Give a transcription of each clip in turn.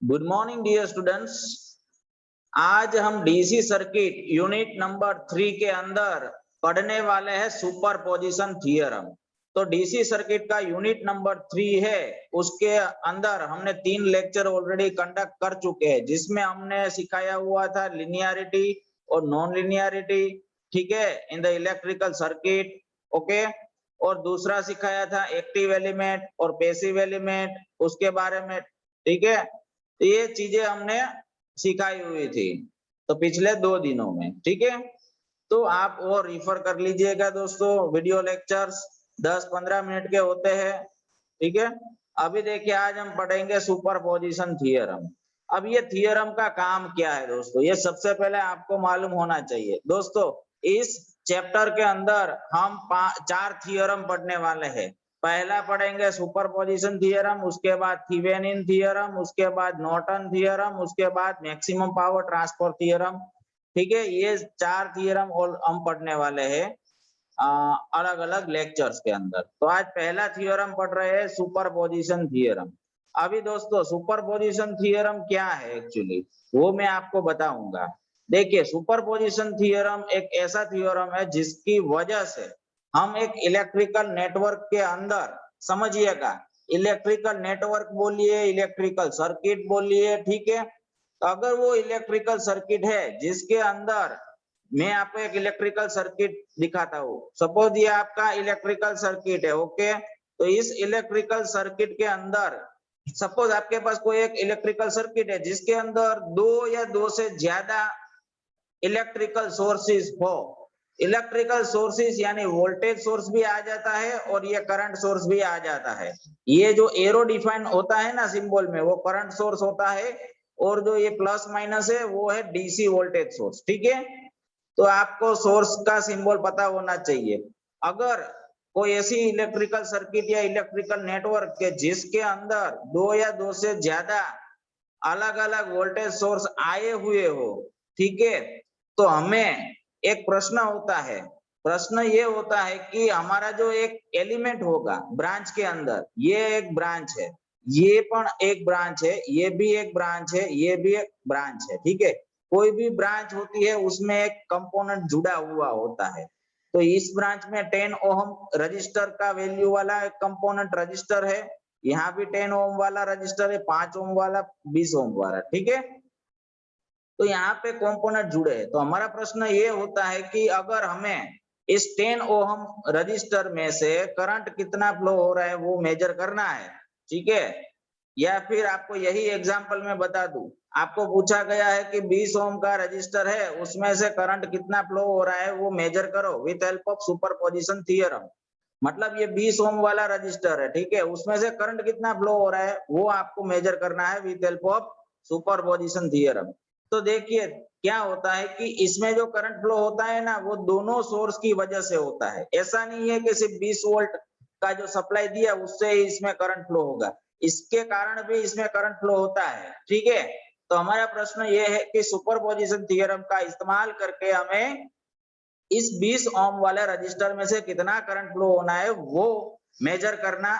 Good morning dear students. आज हम DC circuit unit number 3 के अंदर पढ़ने वाले हैं सुपरपोजिशन थ्योरम। तो डीसी सर्किट का यूनिट नंबर 3 है, उसके अंदर हमने 3 लेक्चर ऑलरेडी कंडक्ट कर चुके हैं, जिसमें हमने सिखाया हुआ था लिनियरिटी और नॉन लिनियरिटी, ठीक है, in the electrical circuit. Okay, और दूसरा सिखाया था एक्टिव एलिमेंट और पैसिव एलिमेंट, उसके बारे में, ठीक है। ये चीजें हमने सिखाई हुई थी तो पिछले 2 दिनों में, ठीक है। तो आप वो रिफर कर लीजिएगा दोस्तों, वीडियो लेक्चर्स 10-15 मिनट के होते हैं, ठीक है। अभी देखिए, आज हम पढ़ेंगे सुपरपोजिशन थ्योरम। अब ये थ्योरम का काम क्या है दोस्तों, ये सबसे पहले आपको मालूम होना चाहिए। दोस्तों, इस चैप्टर के अंदर हम 4 थ्योरम पढ़ने वाले हैं। पहला पढ़ेंगे सुपरपोजिशन थ्योरम, उसके बाद थेवेनिन थ्योरम, उसके बाद नॉर्टन थ्योरम, उसके बाद मैक्सिमम पावर ट्रांसफर थ्योरम, ठीक है। ये 4 थ्योरम हम पढ़ने वाले हैं अलग अलग लेक्चर्स के अंदर। तो आज पहला थ्योरम पढ़ रहे हैं सुपरपोजिशन थ्योरम। अभी दोस्तों, सुपरपोजिशन थ्योरम क्या है एक्चुअली, वो मैं आपको बताऊंगा। देखिए, सुपरपोजिशन थ्योरम एक ऐसा थ्योरम है जिसकी वजह से हम एक इलेक्ट्रिकल नेटवर्क के अंदर, समझिएगा, इलेक्ट्रिकल नेटवर्क बोलिए, इलेक्ट्रिकल सर्किट बोलिए, ठीक है। तो अगर वो इलेक्ट्रिकल सर्किट है जिसके अंदर, मैं आपको एक इलेक्ट्रिकल सर्किट दिखाता हूँ। सपोज ये आपका इलेक्ट्रिकल सर्किट है, ओके। तो इस इलेक्ट्रिकल सर्किट के अंदर, सपोज आपके पास कोई एक इलेक्ट्रिकल सर्किट है जिसके अंदर 2 या 2 से ज्यादा इलेक्ट्रिकल सोर्सेस हो। इलेक्ट्रिकल सोर्सेस यानी वोल्टेज सोर्स भी आ जाता है और ये करंट सोर्स भी आ जाता है। ये जो एरो डिफाइन होता है ना सिंबल में, वो करंट सोर्स होता है, और जो ये प्लस माइनस है वो है डीसी वोल्टेज सोर्स, ठीक है। तो आपको सोर्स का सिंबल पता होना चाहिए। अगर कोई ऐसी इलेक्ट्रिकल सर्किट या इलेक्ट्रिकल नेटवर्क के जिसके अंदर 2 या 2 से ज्यादा अलग अलग वोल्टेज सोर्स आए हुए हो, ठीक है, तो हमें एक प्रश्न होता है। प्रश्न ये होता है कि हमारा जो एक एलिमेंट होगा ब्रांच के अंदर, ये एक ब्रांच है, ये पण एक ब्रांच है, ये भी एक ब्रांच है, ये भी एक ब्रांच है, ठीक है। कोई भी ब्रांच होती है उसमें एक कंपोनेंट जुड़ा हुआ होता है। तो इस ब्रांच में 10 ओम रजिस्टर का वैल्यू वाला एक कंपोनेंट रजिस्टर है, यहाँ भी 10 ओम वाला रजिस्टर है, 5 ओम वाला, 20 ओम वाला, ठीक है। तो यहाँ पे कंपोनेंट जुड़े हैं। तो हमारा प्रश्न ये होता है कि अगर हमें इस 10 ओम रजिस्टर में से करंट कितना फ्लो हो रहा है वो मेजर करना है, ठीक है। या फिर आपको यही एग्जांपल में बता दूं, आपको पूछा गया है कि 20 ओम का रजिस्टर है, उसमें से करंट कितना फ्लो हो रहा है वो मेजर करो with help of superposition theorem. मतलब ये 20 ओम वाला रजिस्टर है, ठीक है, उसमें से करंट कितना फ्लो हो रहा है वो आपको मेजर करना है with help of superposition theorem. तो देखिए क्या होता है कि इसमें जो करंट फ्लो होता है ना, वो दोनों सोर्स की वजह से होता है। ऐसा नहीं है कि सिर्फ 20 वोल्ट का जो सप्लाई दिया उससे ही इसमें करंट फ्लो होगा, इसके कारण भी इसमें करंट फ्लो होता है, ठीक है। तो हमारा प्रश्न ये है कि सुपरपोजिशन थ्योरम का इस्तेमाल करके हमें इस 20 ओम वाले रजिस्टर में से कितना करंट फ्लो होना है वो मेजर करना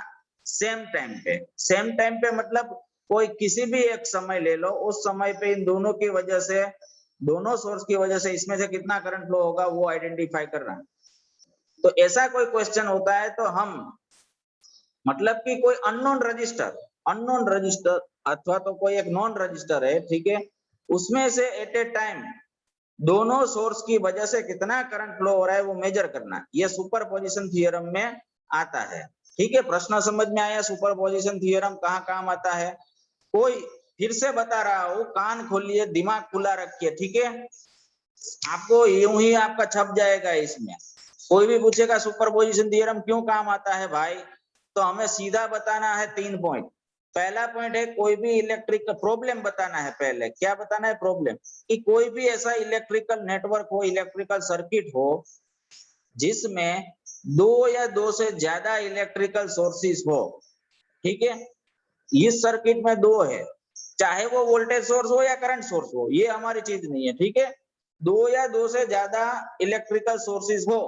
सेम टाइम पे। सेम टाइम पे मतलब कोई किसी भी एक समय ले लो, उस समय पे इन दोनों की वजह से, दोनों सोर्स की वजह से इसमें से कितना करंट फ्लो होगा वो आइडेंटिफाई करना। तो ऐसा कोई क्वेश्चन होता है तो हम, मतलब कि कोई अननोन रजिस्टर अथवा तो कोई एक नॉन रजिस्टर है, ठीक है, उसमें से एट ए टाइम दोनों सोर्स की वजह से कितना करंट फ्लो हो रहा है वो मेजर करना, ये सुपरपोजिशन थ्योरम में आता है, ठीक है। प्रश्न समझ में आया सुपरपोजिशन थ्योरम कहाँ काम आता है। कोई, फिर से बता रहा हूं, कान खोलिए, दिमाग खुला रखिए, ठीक है। आपको यूं ही आपका छप जाएगा इसमें। कोई भी पूछेगा सुपरपोजिशन थ्योरम क्यों काम आता है भाई, तो हमें सीधा बताना है 3 पॉइंट। पहला पॉइंट है कोई भी इलेक्ट्रिक प्रॉब्लम बताना है। पहले क्या बताना है, प्रॉब्लम, कि कोई भी ऐसा इलेक्ट्रिकल नेटवर्क हो, इलेक्ट्रिकल सर्किट हो जिसमें 2 या 2 से ज्यादा इलेक्ट्रिकल सोर्सेस हो, ठीक है। इस सर्किट में 2 है, चाहे वो वोल्टेज सोर्स हो या करंट सोर्स हो, ये हमारी चीज नहीं है, ठीक है। 2 या 2 से ज्यादा इलेक्ट्रिकल सोर्सेस हो,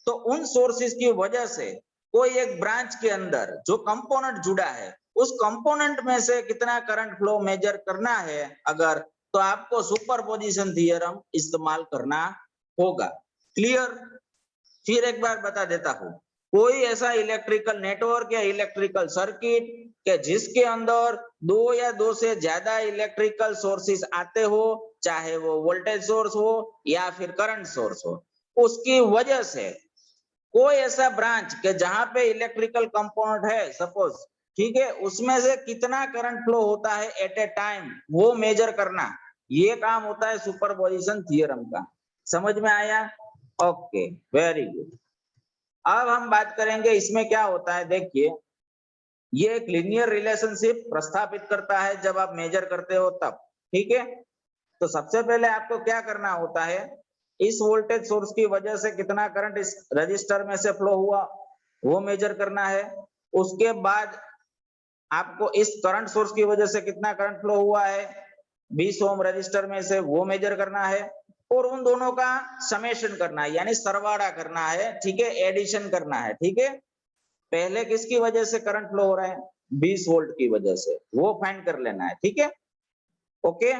तो उन सोर्सेस की वजह से कोई एक ब्रांच के अंदर जो कंपोनेंट जुड़ा है उस कंपोनेंट में से कितना करंट फ्लो मेजर करना है अगर, तो आपको सुपरपोजिशन थ्योरम इस्तेमाल करना होगा। क्लियर? फिर एक बार बता देता हूं, कोई ऐसा इलेक्ट्रिकल नेटवर्क या इलेक्ट्रिकल सर्किट के जिसके अंदर दो या दो से ज्यादा इलेक्ट्रिकल सोर्सेस आते हो, चाहे वो वोल्टेज सोर्स हो या फिर करंट सोर्स हो, उसकी वजह से कोई ऐसा ब्रांच के जहां पे इलेक्ट्रिकल कंपोनेंट है सपोज, ठीक है, उसमें से कितना करंट फ्लो होता है एट ए टाइम, वो मेजर करना, ये काम होता है सुपरपोजिशन थ्योरम का। समझ में आया? Okay, very good. अब हम बात करेंगे इसमें क्या होता है। देखिए, ये एक लीनियर रिलेशनशिप प्रस्थापित करता है जब आप मेजर करते हो तब, ठीक है। तो सबसे पहले आपको क्या करना होता है, इस वोल्टेज सोर्स की वजह से कितना करंट इस रजिस्टर में से फ्लो हुआ वो मेजर करना है। उसके बाद आपको इस करंट सोर्स की वजह से कितना करंट फ्लो हुआ है 20 ओम रजिस्टर में से, वो मेजर करना है। और उन दोनों का समेशन करना है, यानी सरवाड़ा करना है, ठीक है, एडिशन करना है, ठीक है। पहले किसकी वजह से करंट फ्लो हो रहा है, 20 वोल्ट की वजह से, वो फाइंड कर लेना है, ठीक है। ओके,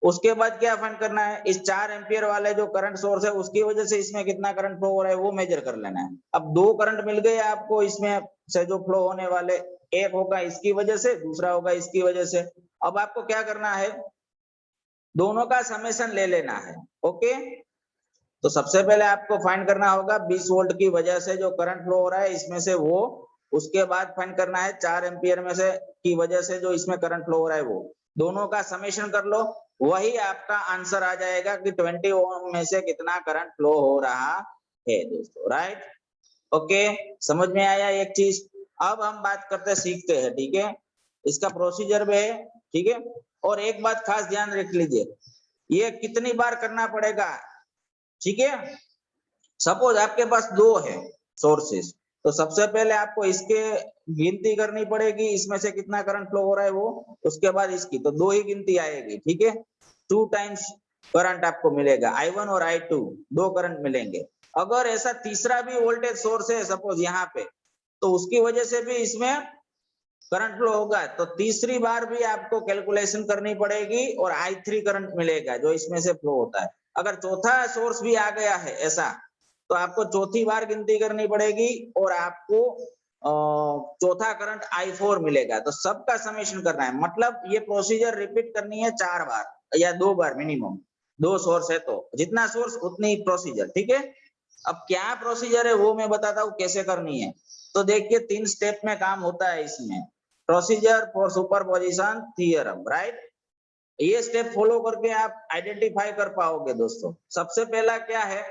उसके बाद क्या फाइंड करना है, इस 4 एम्पियर वाले जो करंट सोर्स है उसकी वजह से इसमें कितना करंट फ्लो हो रहा है वो मेजर कर लेना है। अब दो करंट मिल गए आपको इसमें से जो फ्लो होने वाले, एक होगा इसकी वजह से, दूसरा होगा इसकी वजह से। अब आपको क्या करना है, दोनों का समेशन ले लेना है। ओके, तो सबसे पहले आपको फाइंड करना होगा 20 वोल्ट की वजह से जो करंट फ्लो हो रहा है इसमें से वो, उसके बाद फाइंड करना है 4 एम्पियर में से की वजह से जो इसमें करंट फ्लो हो रहा है वो, दोनों का समेशन कर लो, वही आपका आंसर आ जाएगा कि 20 ओम में से कितना करंट फ्लो हो रहा है दोस्तों, राइट। ओके, समझ में आया एक चीज। अब हम बात करते सीखते हैं, ठीक है, इसका प्रोसीजर भी है, ठीक है। और एक बात खास ध्यान रख लीजिए, ये कितनी बार करना पड़ेगा, ठीक है। सपोज आपके पास दो है सोर्सेस, तो सबसे पहले आपको इसके गिनती करनी पड़ेगी, इसमें से कितना करंट फ्लो हो रहा है वो, उसके बाद इसकी, तो दो ही गिनती आएगी, ठीक है। 2 टाइम्स करंट आपको मिलेगा, I1 और I2, दो करंट मिलेंगे। अगर ऐसा तीसरा भी वोल्टेज सोर्स है सपोज यहाँ पे, तो उसकी वजह से भी इसमें करंट फ्लो होगा, तो तीसरी बार भी आपको कैलकुलेशन करनी पड़ेगी और I3 करंट मिलेगा जो इसमें से फ्लो होता है। अगर चौथा सोर्स भी आ गया है ऐसा, तो आपको चौथी बार गिनती करनी पड़ेगी और आपको चौथा करंट I4 मिलेगा। तो सबका समेशन करना है, मतलब ये प्रोसीजर रिपीट करनी है 4 बार या 2 बार मिनिमम, 2 सोर्स है तो जितना सोर्स उतनी प्रोसीजर, ठीक है। अब क्या प्रोसीजर है वो मैं बताता हूँ कैसे करनी है। तो देखिए 3 स्टेप में काम होता है इसमें, procedure for superposition theorem, right. ये स्टेप फॉलो करके आप आइडेंटिफाई कर पाओगे दोस्तों। सबसे पहला क्या है,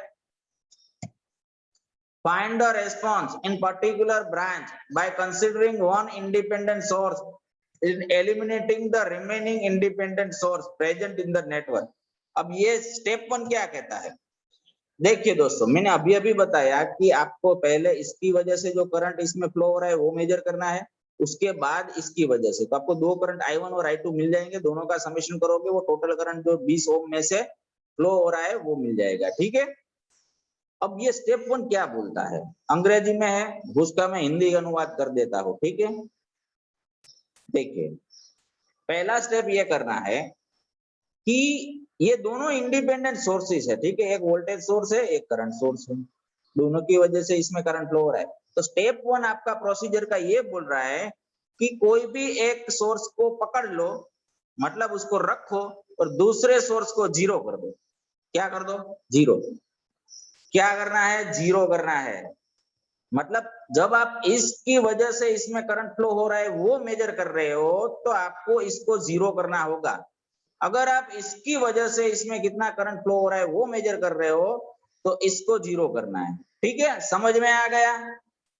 find the response in particular branch by considering one independent source in eliminating the remaining independent source present in the network। अब ये स्टेप 1 क्या कहता है, देखिए दोस्तों, मैंने अभी अभी बताया कि आपको पहले इसकी वजह से जो करंट इसमें फ्लो हो रहा है वो मेजर करना है, उसके बाद इसकी वजह से, तो आपको दो करंट I1 और I2 मिल जाएंगे, दोनों का समेशन करोगे वो टोटल करंट जो 20 ओम में से फ्लो हो रहा है वो मिल जाएगा, ठीक है। अब ये स्टेप 1 क्या बोलता है, अंग्रेजी में है, उसका मैं हिंदी अनुवाद कर देता हूं, ठीक है। देखिए, पहला स्टेप ये करना है कि ये दोनों इंडिपेंडेंट सोर्सेस है, ठीक है, एक वोल्टेज सोर्स है एक करंट सोर्स है, दोनों की वजह से इसमें करंट फ्लो हो रहा है। तो स्टेप 1 आपका प्रोसीजर का ये बोल रहा है कि कोई भी एक सोर्स को पकड़ लो, मतलब उसको रखो और दूसरे सोर्स को जीरो कर दो। क्या कर दो, जीरो। क्या करना है, जीरो करना है। मतलब जब आप इसकी वजह से इसमें करंट फ्लो हो रहा है वो मेजर कर रहे हो तो आपको इसको जीरो करना होगा। अगर आप इसकी वजह से इसमें कितना करंट फ्लो हो रहा है वो मेजर कर रहे हो तो इसको जीरो करना है, ठीक है। समझ में आ गया?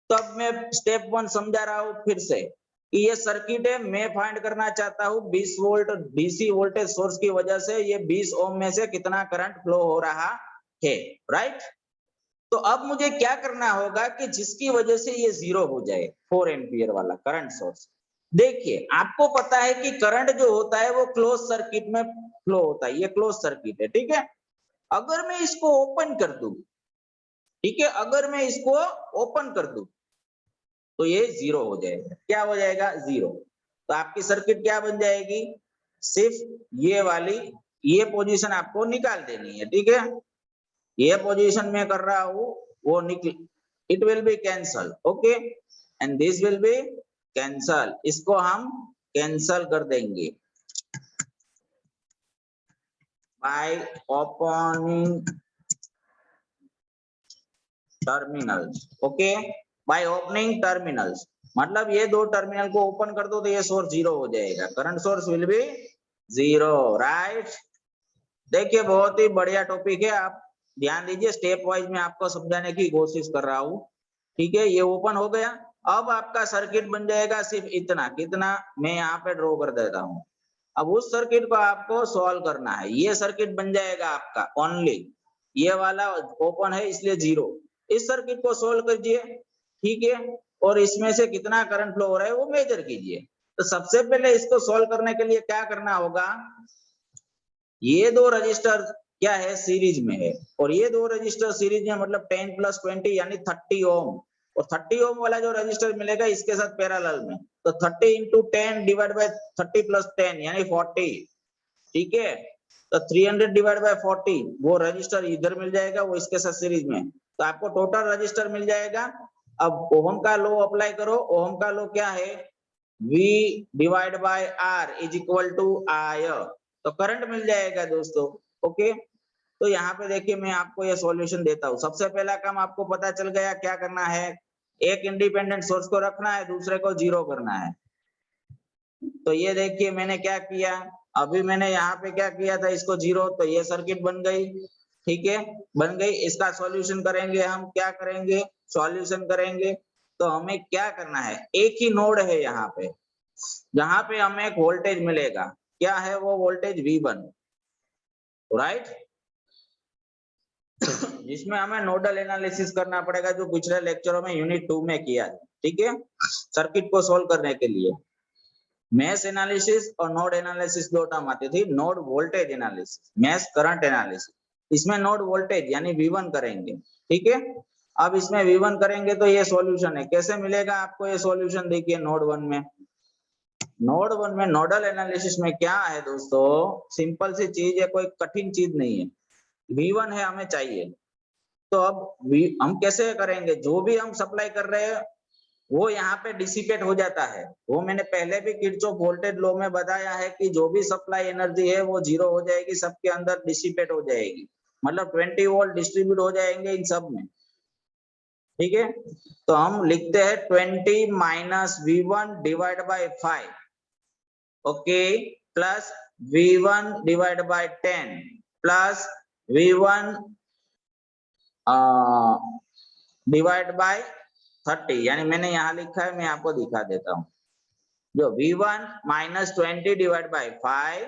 तो अब मैं स्टेप 1 समझा रहा हूं फिर से कि ये सर्किट है, मैं फाइंड करना चाहता हूं 20 वोल्ट डीसी वोल्टेज सोर्स की वजह से ये 20 ओम में से कितना करंट फ्लो हो रहा है, राइट। तो अब मुझे क्या करना होगा कि जिसकी वजह से ये जीरो हो जाए, 4 एम्पियर वाला करंट सोर्स। देखिए, आपको पता है कि करंट जो होता है वो क्लोज सर्किट में फ्लो होता है, ये क्लोज सर्किट है, ठीक है। अगर मैं इसको ओपन कर दूं, ठीक है, अगर मैं इसको ओपन कर दूं तो ये जीरो हो जाएगा। क्या हो जाएगा, जीरो। तो आपकी सर्किट क्या बन जाएगी, सिर्फ ये वाली ये पोजीशन आपको निकाल देनी है, ठीक है। ये पोजीशन में कर रहा हूं वो निकल, it will be cancel, okay, and this will be cancel, इसको हम कैंसल कर देंगे by opening terminals, okay, by opening terminals, मतलब ये दो टर्मिनल को ओपन कर दो तो ये सोर्स जीरो हो जाएगा, current source will be zero, right. देखिए बहुत ही बढ़िया टॉपिक है, आप ध्यान दीजिए, स्टेप वाइज में आपको समझाने की कोशिश कर रहा हूँ, ठीक है। ये ओपन हो गया, अब आपका सर्किट बन जाएगा सिर्फ इतना, कितना मैं यहाँ पे ड्रॉ कर देता हूँ। अब उस सर्किट को आपको सॉल्व करना है, ये सर्किट बन जाएगा आपका ओनली, ये वाला ओपन है इसलिए जीरो, इस सर्किट को सोल्व कीजिए, ठीक है, और इसमें से कितना करंट फ्लो हो रहा है वो मेजर कीजिए। तो सबसे पहले इसको सोल्व करने के लिए क्या करना होगा, ये दो रजिस्टर क्या है सीरीज में है, और ये दो रजिस्टर सीरीज में मतलब 10 + 20 यानी 30 ओम, और 30 ओम वाला जो रजिस्टर मिलेगा इसके साथ पैरेलल में, तो 30 × 10 डिवाइड बाय 30 + 10 यानी 40, ठीक है। तो 300 डिवाइड बाय 40 वो रजिस्टर इधर मिल जाएगा, वो इसके साथ सीरीज में, तो आपको टोटल रजिस्टर मिल जाएगा। अब ओहम का लॉ अप्लाई करो, ओहम का लॉ क्या है, V divide by R is equal to I, तो करंट मिल जाएगा दोस्तों, ओके। तो यहाँ पे देखिए मैं आपको ये सॉल्यूशन देता हूँ। सबसे पहला काम आपको पता चल गया क्या करना है, एक इंडिपेंडेंट सोर्स को रखना है, दूसरे को जीरो करना है। तो ये देखिए मैंने क्या किया, अभी मैंने यहाँ पे क्या किया था, इसको जीरो, तो ये सर्किट बन गई, ठीक है, बन गई। इसका सॉल्यूशन करेंगे हम, क्या करेंगे, सॉल्यूशन करेंगे, तो हमें क्या करना है, एक ही नोड है यहाँ पे, जहां पे हमें एक वोल्टेज मिलेगा, क्या है वो वोल्टेज V1, राइट, जिसमें हमें नोडल एनालिसिस करना पड़ेगा, जो पिछले लेक्चरों में यूनिट 2 में किया है, ठीक है। सर्किट को सोल्व करने के लिए मेश एनालिसिस और नोड एनालिसिस दो टर्म आती थी, node voltage analysis, mesh current analysis, इसमें नोड वोल्टेज यानी V1 करेंगे, ठीक है। अब इसमें V1 करेंगे तो ये सॉल्यूशन है, कैसे मिलेगा आपको ये सॉल्यूशन, देखिए नोड 1 में, नोड 1 में नोडल एनालिसिस में क्या है दोस्तों, सिंपल सी चीज है, कोई कठिन चीज नहीं है, V1 है हमें चाहिए। तो अब हम कैसे करेंगे, जो भी हम सप्लाई कर रहे हैं वो यहाँ पे डिसिपेट हो जाता है, वो मैंने पहले भी किरचॉफ वोल्टेज लॉ में बताया है कि जो भी सप्लाई एनर्जी है वो जीरो हो जाएगी, सबके अंदर डिसिपेट हो जाएगी, मतलब 20 वोल्ट डिस्ट्रीब्यूट हो जाएंगे इन सब में, ठीक है। तो हम लिखते हैं 20 - V1 divide by 5, okay, plus V1 divide by 10 plus V1 divide bye 30, यानी मैंने यहाँ लिखा है, मैं आपको दिखा देता हूँ, जो V1 - 20 divide by 5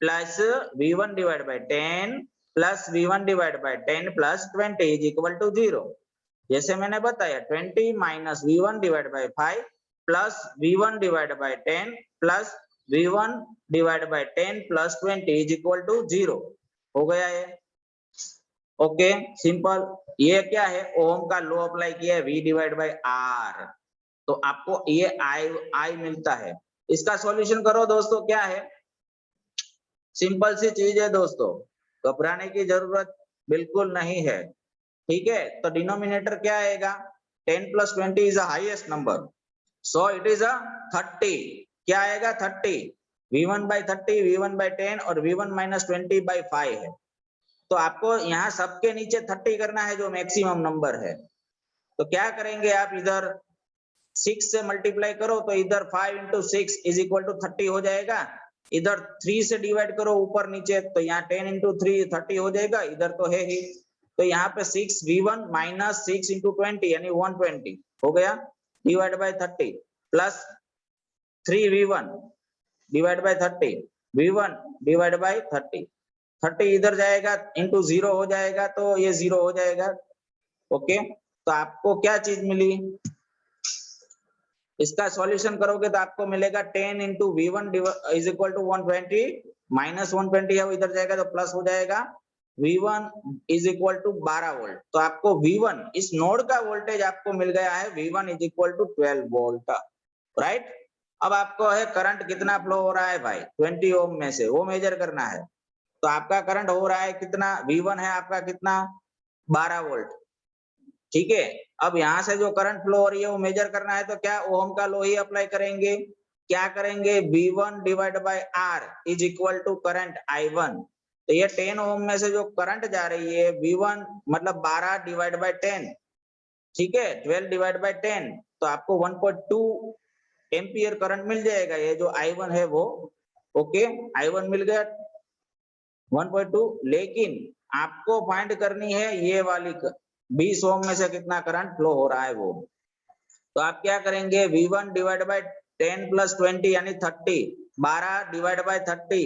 plus V1 divide by 10 plus V1 divide by 10 plus 20 is equal to 0। जैसे मैंने बताया 20 - V1 divide by 5 plus V1 divide by 10 plus V1 divide by 10 plus 20 is equal to 0 हो गया है, ओके, सिंपल। ये क्या है, ओम का लॉ अप्लाई किया है, V डिवाइड बाय R, तो आपको ये I मिलता है। इसका सॉल्यूशन करो दोस्तों, क्या है, सिंपल सी चीज है दोस्तों, घबराने की जरूरत बिल्कुल नहीं है, ठीक है। तो डिनोमिनेटर क्या आएगा, 10 + 20 is the highest number, so it is 30, क्या आएगा 30, V1 बाय 30, V1 बाय 10 और V1 - 20 बाय 5 है। तो आपको यहाँ सबके नीचे 30 करना है, जो मैक्सिमम नंबर है। तो क्या करेंगे आप, इधर 6 से मल्टीप्लाई करो, तो इधर 5 × 6 इज इक्वल टू 30 हो जाएगा, इधर 3 से डिवाइड करो ऊपर नीचे, तो यहाँ 10 × 3 30 हो जाएगा, इधर तो है ही, तो यहाँ पे 6 V1 - 6 × 20 यानी 120 हो गया, divide by 30 plus 3 V1 divide bye 30 V1 divide bye 30 इधर जाएगा इंटू 0 हो जाएगा, तो ये 0 हो जाएगा, ओके। तो आपको क्या चीज मिली, इसका सॉल्यूशन करोगे तो आपको मिलेगा 10 × V1 is equal to 120 minus 120 है वो इधर जाएगा तो प्लस हो जाएगा, V1 is equal to 12 volt. तो आपको V1 इस नोड का वोल्टेज आपको मिल गया है, V1 is equal to 12 volt, right. अब आपको है करंट कितना फ्लो हो रहा है भाई 20 ओम में से, वो मेजर करना है। तो आपका करंट हो रहा है कितना, V1 है आपका कितना 12 वोल्ट, ठीक है। अब यहाँ से जो करंट फ्लो हो रही है वो मेजर करना है, तो क्या ओम का लॉ ही अप्लाई करेंगे। क्या करेंगे, V1 divide by R is equal to current I1। तो ये 10 ओम में से जो करंट जा रही है V1 मतलब 12 डिवाइड बाय 10, ठीक है, 12 डिवाइड बाय 10, तो आपको 1.2 एम्पियर करंट मिल जाएगा। ये जो I1 है वो, ओके, I1 मिल गया 1.2। लेकिन आपको फाइंड करनी है ये वाली 20 ओम में से कितना करंट फ्लो हो रहा है वो। तो आप क्या करेंगे, V1 डिवाइड बाय 10 प्लस 20 यानी 30, 12 डिवाइड बाय 30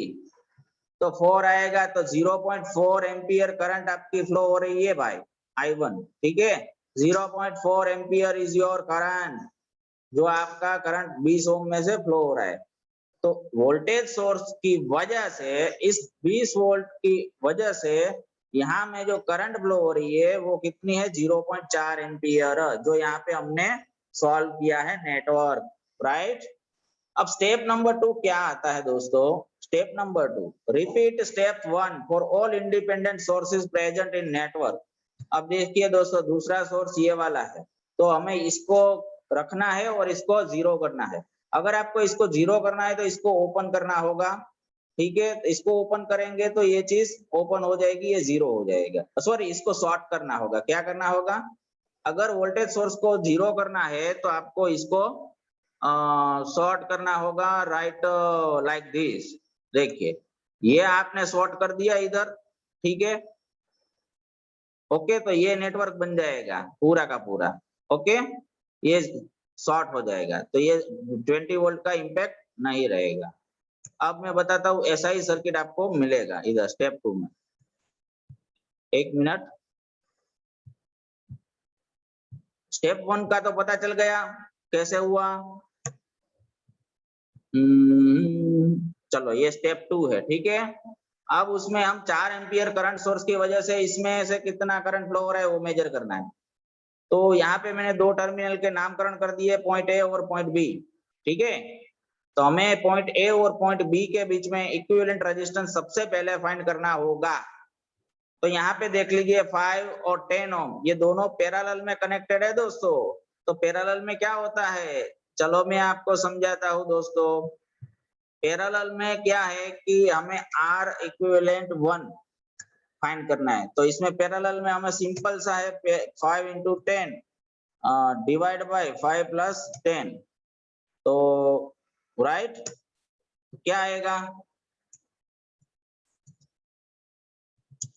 तो 4 आएगा, तो 0.4 एम्पियर करंट आपकी फ्लो हो रही है भाई I1, ठीक है। 0.4 एम्पियर इज योर करंट, जो आपका करंट 20 ओम में से फ्लो हो रहा है। तो वोल्टेज सोर्स की वजह से, इस 20 वोल्ट की वजह से यहाँ में जो करंट फ्लो हो रही है वो कितनी है 0.4 एम्पियर, जो यहाँ पे हमने सॉल्व किया है नेटवर्क, राइट। अब स्टेप नंबर 2 क्या आता है दोस्तों, step number 2, repeat step 1 for all independent sources present in network. अब देखिए दोस्तों, दूसरा सोर्स ये वाला है, तो हमें इसको रखना है और इसको जीरो करना है। अगर आपको इसको जीरो करना है तो इसको ओपन करना होगा, ठीक है। इसको ओपन करेंगे तो ये चीज ओपन हो जाएगी, ये जीरो हो जाएगा। सॉरी, इसको शॉर्ट करना होगा। क्या करना होगा, अगर वोल्टेज सोर्स को जीरो करना है तो आपको इसको शॉर्ट करना होगा, राइट लाइक दिस। देखिए ये आपने शॉर्ट कर दिया इधर, ठीक है, ओके। तो ये नेटवर्क बन जाएगा पूरा का पूरा, ओके, ये शॉर्ट हो जाएगा, तो ये 20 वोल्ट का इम्पैक्ट नहीं रहेगा। अब मैं बताता हूँ ऐसा ही सर्किट आपको मिलेगा इधर स्टेप 2 में। एक मिनट, स्टेप 1 का तो पता चल गया कैसे हुआ। चलो ये स्टेप 2 है, ठीक है। अब उसमें हम 4 एम्पियर करंट सोर्स की वजह से इसमें से कितना करंट फ्लो हो रहा है वो मेजर करना है। तो यहाँ पे मैंने दो टर्मिनल के नामकरण कर दिए, पॉइंट ए और पॉइंट बी, ठीक है। तो हमें पॉइंट ए और पॉइंट बी के बीच में इक्विवेलेंट रेजिस्टेंस सबसे पहले फाइंड करना होगा। तो यहाँ पे देख लीजिए 5 और 10 ओम ये दोनों पैरेलल में कनेक्टेड है दोस्तों। तो पैरेलल में क्या होता है, चलो मैं आपको समझाता हूँ दोस्तों। पैरेलल में क्या है कि हमें R इक्विवेलेंट 1 फाइंड करना है। तो इसमें पैरेलल में हमें सिंपल सा है 5 into 10 डिवाइड बाय 5 plus 10, तो राइट क्या आएगा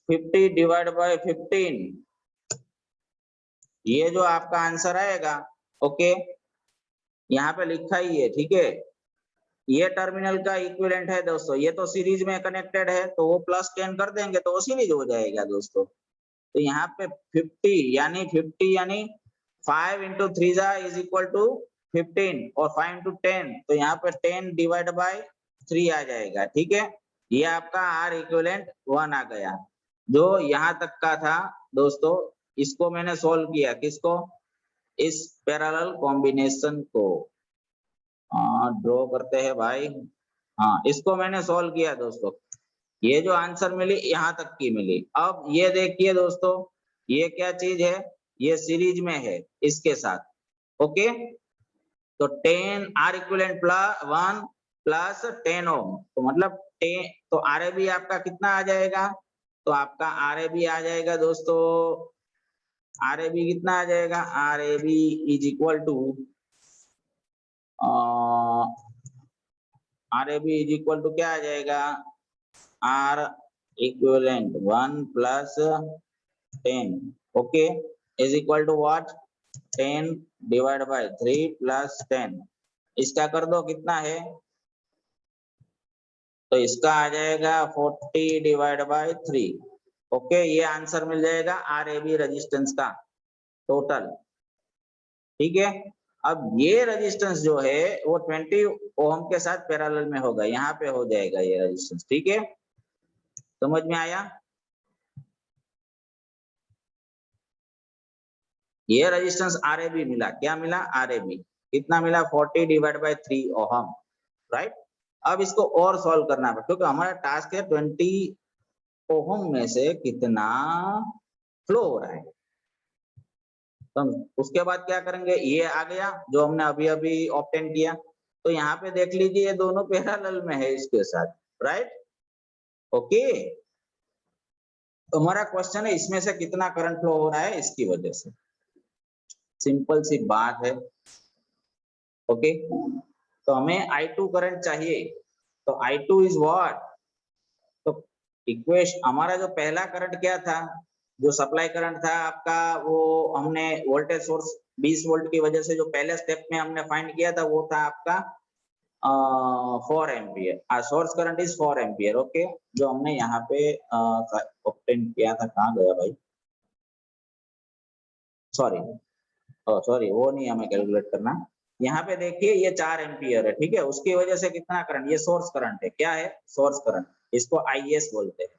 50 डिवाइड बाय 15, ये जो आपका आंसर आएगा, ओके, यहाँ पे लिखा ही है, ठीक है। ये टर्मिनल का इक्विवेलेंट है दोस्तों, ये तो सीरीज में कनेक्टेड है, तो वो +10 कर देंगे तो वो सीरीज हो जाएगा दोस्तों। तो यहाँ पे 50 यानी 5 into 3 इज इक्वल टू 15 और 5 into 10, तो यहाँ पे 10 डिवाइड बाय 3 आ जाएगा, ठीक है। ये आपका R इक्विवेलेंट 1 आ गया, जो यहाँ तक का था दोस्तों। इसको मैंने सोल्व किया, किसको, इस पैरेलल कॉम्बिनेशन को ड्रॉ करते हैं भाई। हाँ, इसको मैंने सोल्व किया दोस्तों, ये जो आंसर मिली यहाँ तक की मिली। अब ये देखिए दोस्तों, ये क्या चीज है, ये सीरीज में है इसके साथ, ओके। तो 10 R इक्विवेलेंट +1 प्लस 10 ओम, तो मतलब 10, तो RAB आपका कितना आ जाएगा, तो आपका RAB आ जाएगा दोस्तों, RAB कितना आ जाएगा, RAB is equal to RAB is equal to क्या आ जाएगा, R equivalent 1 plus 10, okay, is equal to what 10 divide by 3 plus 10। इसका कर दो कितना है, तो इसका आ जाएगा 40 डिवाइड बाय 3, ओके। ये आंसर मिल जाएगा RAB रेजिस्टेंस का टोटल, ठीक है। अब ये रेजिस्टेंस जो है वो 20 ओम के साथ पैरेलल में होगा, यहाँ पे हो जाएगा ये रेजिस्टेंस, ठीक है। समझ में आया, ये रेजिस्टेंस RAB मिला, क्या मिला RAB कितना मिला 40 डिवाइड बाय 3 ओम, राइट। अब इसको और सॉल्व करना है क्योंकि हमारा टास्क है 20 ओम में से कितना फ्लो हो रहा है। तो उसके बाद क्या करेंगे, ये आ गया जो हमने अभी अभी ऑब्टेन किया, तो यहाँ पे देख लीजिए ये दोनों पैरेलल में है इसके साथ, राइट। ओके, तो हमारा क्वेश्चन है इसमें से कितना करंट फ्लो हो रहा है इसकी वजह से, सिंपल सी बात है। ओके, तो हमें I2 करंट चाहिए, तो I2 इज व्हाट, तो इक्वेशन हमारा जो पहला करंट क्या था, जो सप्लाई करंट था आपका, वो हमने वोल्टेज सोर्स 20 वोल्ट की वजह से जो पहले स्टेप में हमने फाइंड किया था वो था आपका 4 ampere, source current is 4 ampere. Okay, जो हमने यहाँ पे ऑब्टेन किया था, कहाँ गया भाई, सॉरी वो नहीं हमें कैलकुलेट करना। यहाँ पे देखिए ये 4 एम्पियर है, ठीक है, उसकी वजह से कितना करंट, ये सोर्स करंट है, क्या है, सोर्स करंट, इसको IS बोलते हैं।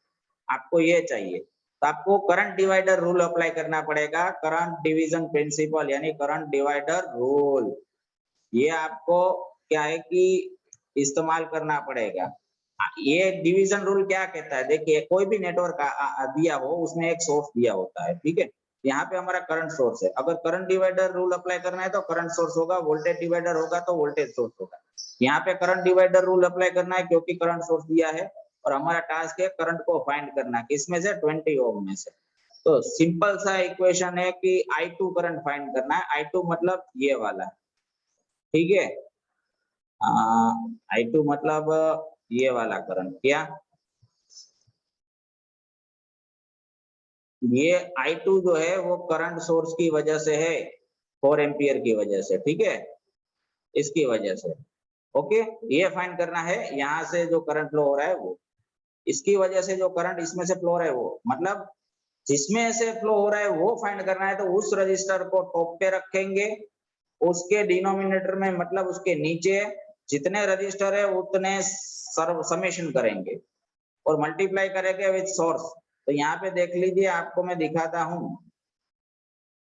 आपको ये चाहिए तो आपको करंट डिवाइडर रूल अप्लाई करना पड़ेगा, करंट डिवीजन प्रिंसिपल यानी करंट डिवाइडर रूल, ये आपको क्या है कि इस्तेमाल करना पड़ेगा। ये डिवीजन रूल क्या कहता है, देखिए कोई भी नेटवर्क दिया हो उसमें एक सोर्स दिया होता है, ठीक है, यहाँ पे हमारा करंट सोर्स है, अगर करंट डिवाइडर रूल अप्लाई करना है तो करंट सोर्स होगा, वोल्टेज डिवाइडर होगा तो वोल्टेज सोर्स होगा। यहाँ पे करंट डिवाइडर रूल अप्लाई करना है क्योंकि करंट सोर्स दिया है और हमारा टास्क है करंट को फाइंड करना, किसमें से, 20 ओम में से। तो सिंपल सा इक्वेशन है कि I2 करंट फाइंड करना है, I2 मतलब ये वाला, ठीक है, I2 मतलब ये वाला करंट, क्या ये I2 जो है वो करंट सोर्स की वजह से है, 4 एम्पियर की वजह से, ठीक है, इसकी वजह से। ओके, ये फाइंड करना है, यहाँ से जो करंट फ्लो हो रहा है वो, इसकी वजह से जो करंट इसमें से फ्लो हो रहा है वो, मतलब जिसमें से फ्लो हो रहा है वो फाइंड करना है, तो उस रजिस्टर को टॉप पे रखेंगे, उसके डिनोमिनेटर में मतलब उसके नीचे जितने रजिस्टर है उतने समेशन करेंगे और मल्टीप्लाई करेंगे विद सोर्स। तो यहाँ पे देख लीजिए, आपको मैं दिखाता हूँ,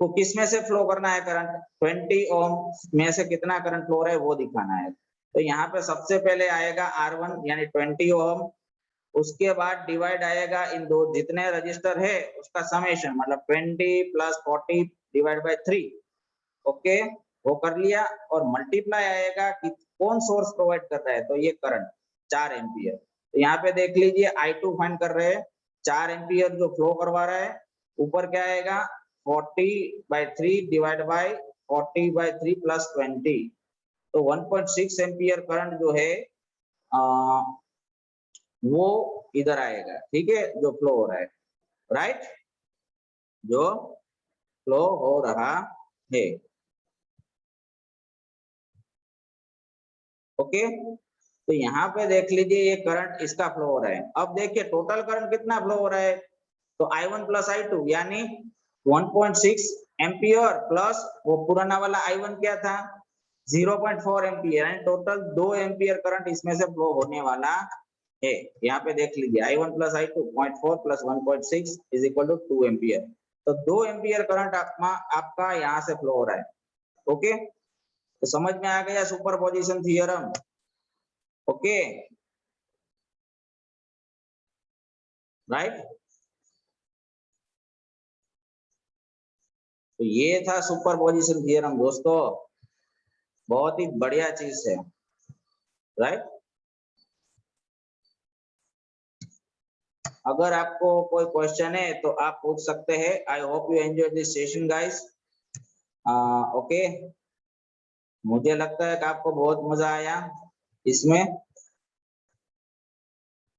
तो किस में से फ्लो करना है करंट, 20 ओम में से कितना करंट फ्लो हो रहा है वो दिखाना है। तो यहाँ पे सबसे पहले आएगा R1 यानी 20 ओम, उसके बाद डिवाइड आएगा इन दो जितने रजिस्टर है उसका समेशन, मतलब 20 प्लस 40 डिवाइड बाय 3। ओके, वो कर लिया, और मल्टीप्लाई आएगा कि कौन सोर्स प्रोवाइड कर रहा है, तो ये करंट 4 एम्पियर। तो यहाँ पे देख लीजिए I2 फाइंड कर रहे हैं, 4 एम्पियर जो फ्लो करवा रहा है, ऊपर क्या आएगा 40/3 डिवाइड बाय 40/3 प्लस 20, तो 1.6 एम्पियर करंट जो है वो इधर आएगा, ठीक है, जो फ्लो हो रहा है, राइट, जो फ्लो हो रहा है। ओके, तो यहाँ पे देख लीजिए ये करंट इसका फ्लो हो रहा है। अब देखिए टोटल करंट कितना फ्लो हो रहा है, तो I1 प्लस I2 यानी 1.6 एम्पियर प्लस वो पुराना वाला I1 क्या था 0.4 एम्पियर, यानी टोटल 2 एम्पियर करंट इसमें से फ्लो होने वाला है। यहाँ पे देख लीजिए I1 plus I2 0.4 plus 1.6 is equal to 2 ampere, तो 2 एम्पियर करंट आपका यहाँ से फ्लो हो रहा है। ओके, तो समझ में आ गया सुपरपोजिशन थ्योरम। ओके, राइट, तो ये था सुपरपोजिशन थ्योरम दोस्तों, बहुत ही बढ़िया चीज है, राइट। अगर आपको कोई क्वेश्चन है तो आप पूछ सकते हैं। I hope you enjoy this session guys. Okay, मुझे लगता है कि आपको बहुत मजा आया इसमें।